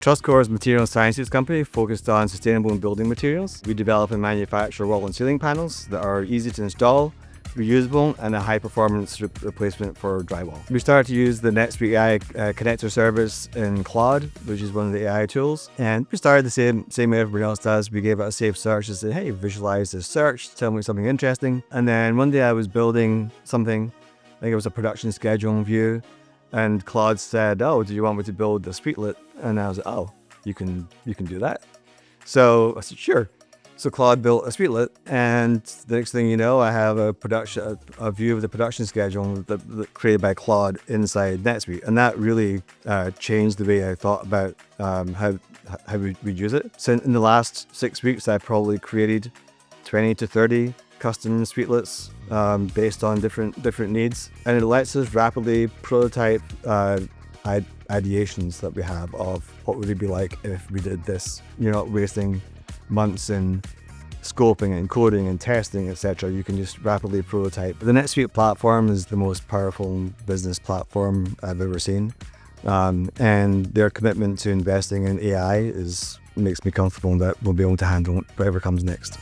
Trusscore is a material sciences company focused on sustainable building materials. We develop and manufacture wall and ceiling panels that are easy to install, reusable, and a high-performance replacement for drywall. We started to use the NetSuite AI Connector Service in Claude, which is one of the AI tools. And we started the same way everybody else does. We gave it a safe search and said, hey, visualize this search, tell me something interesting. And then one day I was building something, I think it was a production schedule view, and Claude said, oh, do you want me to build a Suitelet? And I was like, oh, you can do that. So I said, sure. So Claude built a Suitelet, and the next thing you know, I have a view of the production schedule that created by Claude inside NetSuite, and that really changed the way I thought about how we'd use it. So in the last 6 weeks, I probably created 20 to 30 custom Suitelets based on different needs, and it lets us rapidly prototype ideations that we have of what would it be like if we did this. You're not wasting months in scoping and coding and testing, etc. You can just rapidly prototype. The NetSuite platform is the most powerful business platform I've ever seen, and their commitment to investing in AI makes me comfortable that we'll be able to handle whatever comes next.